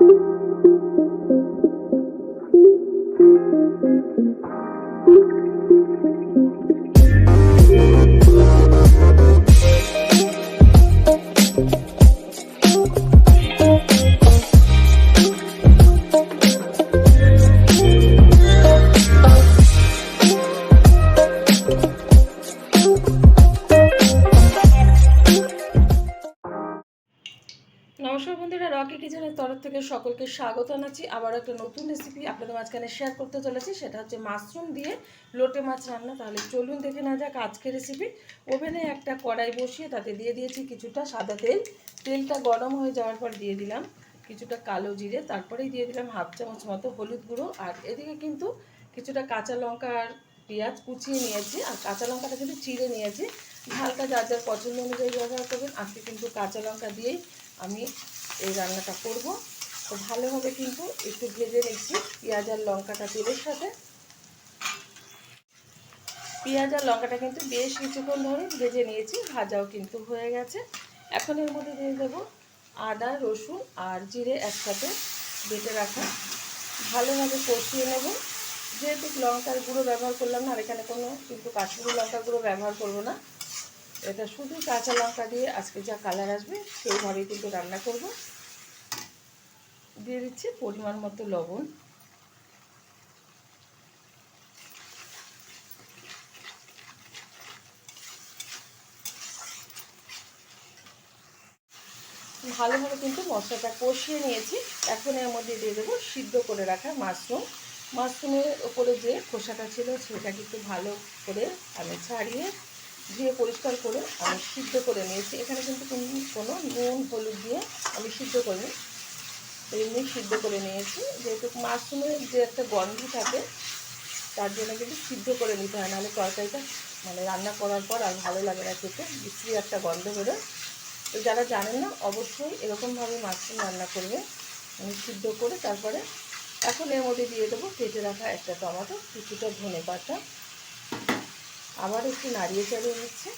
নমস্কার বন্ধুরা, রকি কিচেনের তরফ থেকে সকলকে স্বাগত জানাচ্ছি। আবার একটা নতুন রেসিপি আপনাদের মাঝখানে শেয়ার করতে চলেছি। সেটা হচ্ছে মাশরুম দিয়ে লোটে মাছ রান্না। তাহলে চলুন দেখে নেওয়া যাক আজকের রেসিপি। ওভেনে একটা কড়াই বসিয়ে তাতে দিয়ে দিয়েছি কিছুটা সাদা তেল। তেলটা গরম হয়ে যাওয়ার পর দিয়ে দিলাম কিছুটা কালো জিরে, তারপরেই দিয়ে দিলাম হাফ চামচ মতো হলুদ গুঁড়ো। আর এদিকে কিন্তু কিছুটা কাঁচা লঙ্কা আর পেঁয়াজ কুচিয়ে নিয়েছি, আর কাঁচা লঙ্কাটা কিন্তু চিড়ে নিয়েছি। হালকা যার যার পছন্দ অনুযায়ী ব্যবহার করবেন। আজকে কিন্তু কাঁচা লঙ্কা দিয়েই আমি এই রান্নাটা করব। তো ভালোভাবে কিন্তু একটু ভেজে নিচ্ছি পেঁয়াজ আর লঙ্কাটা তেলের সাথে। পেঁয়াজ আর লঙ্কাটা কিন্তু বেশ কিছুক্ষণ ধরে ভেজে নিয়েছি, ভাজাও কিন্তু হয়ে গেছে। এখন এর মধ্যে দিয়ে দেবো আদা, রসুন আর জিরে একসাথে বেটে রাখা। ভালোভাবে কষিয়ে নেব। যেহেতু লঙ্কার গুঁড়ো ব্যবহার করলাম না, আর এখানে কোনো কিন্তু কাশ্মীরি লঙ্কার গুঁড়ো ব্যবহার করব না। এটা শুধু কাঁচা লঙ্কা দিয়ে আজকে যা কালার আসবে সেইভাবেই কিন্তু রান্না করব। দিয়ে দিচ্ছি পরিমাণ মতো লবণ। ভালোভাবে কিন্তু মশলাটা কষিয়ে নিয়েছি। এখন এর মধ্যে দিয়ে দেবো সিদ্ধ করে রাখা মাশরুম। মাশরুমের ওপরে যে খোসাটা ছিল সেটা কিন্তু ভালো করে আমি ছাড়িয়ে ধুয়ে পরিষ্কার করে আমি সিদ্ধ করে নিয়েছি। এখানে কিন্তু কোনো নুন হলুদ দিয়ে আমি সিদ্ধ করিনি, এমনি সিদ্ধ করে নিয়েছি। যেহেতু মাশরুমের যে একটা গন্ধ থাকে তার জন্য কিন্তু সিদ্ধ করে নিতে হয়, নাহলে তরকারিটা রান্না করার পর আর ভালো লাগে না খেতে, বিশ্রী একটা গন্ধ বেরোয়। তো যারা জানেন না অবশ্যই এরকমভাবে মাশরুম রান্না করবে, আমি সিদ্ধ করে তারপরে। এখন এর মধ্যে দিয়ে দেবো কেটে রাখা একটা টমেটো, কিছুটা ধনে পাতা। আবার একটু নাড়িয়ে চাড়িয়ে নিচ্ছে।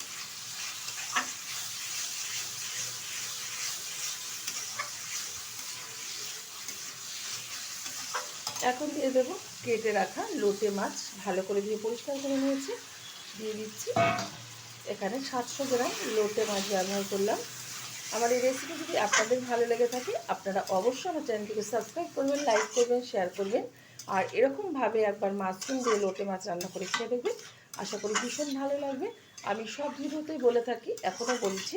এখন দিয়ে দেবো কেটে রাখা লোটে মাছ, ভালো করে দিয়ে পরিষ্কার করে নিয়েছি। দিয়ে দিচ্ছি এখানে 700 গ্রাম লোটে মাছ ব্যবহার করলাম। আমার এই রেসিপি যদি আপনাদের ভালো লেগে থাকে আপনারা অবশ্যই আমার চ্যানেলটিকে সাবস্ক্রাইব করবেন, লাইক করবেন, শেয়ার করবেন। আর এরকমভাবে একবার মাশরুম দিয়ে লোটে মাছ রান্না করে খেয়ে দেখবেন, আশা করি ভীষণ ভালো লাগবে। আমি সব ভিডিওতেই বলে থাকি, এখনও বলছি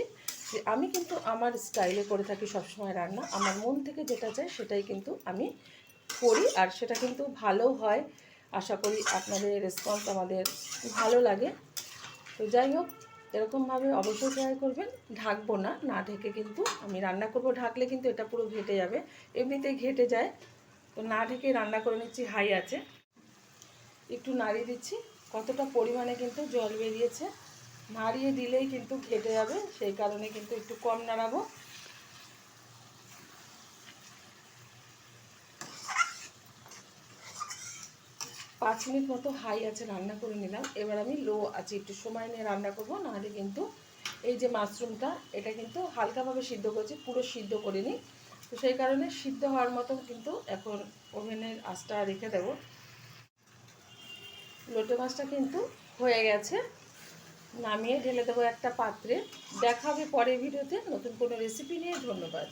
যে আমি কিন্তু আমার স্টাইলে করে থাকি সবসময় রান্না। আমার মন থেকে যেটা চাই সেটাই কিন্তু আমি করি, আর সেটা কিন্তু ভালোও হয়। আশা করি আপনাদের রেসপন্স আমাদের ভালো লাগে। তো যাই হোক, এরকমভাবে অবশ্যই ট্রাই করবেন। ঢাকবো না, না ঢেকে কিন্তু আমি রান্না করব। ঢাকলে কিন্তু এটা পুরো ঘেটে যাবে, এমনিতেই ঘেটে যায়। তো না ঢেকে রান্না করে নিচ্ছি হাই আছে। একটু নাড়িয়ে দিচ্ছি, কতটা পরিমাণে কিন্তু জল বেরিয়েছে। নাড়িয়ে দিলেই কিন্তু ঘেটে যাবে, সেই কারণে কিন্তু একটু কম নাড়াবো। 5 মিনিট মতো হাই আছে রান্না করে নিলাম। এবার আমি লো আছে একটু সময় নিয়ে রান্না করব, নাহলে কিন্তু এই যে মাশরুমটা এটা কিন্তু হালকাভাবে সিদ্ধ করেছি, পুরো সিদ্ধ করিনি। তো সেই কারণে সিদ্ধ হওয়ার মতো কিন্তু এখন ওভেনের আঁচটা রেখে দেবো। লোটে মাছটা কিন্তু হয়ে গেছে, নামিয়ে ঢেলে দেবো একটা পাত্রে। দেখা হবে পরের ভিডিওতে নতুন কোনো রেসিপি নিয়ে। ধন্যবাদ।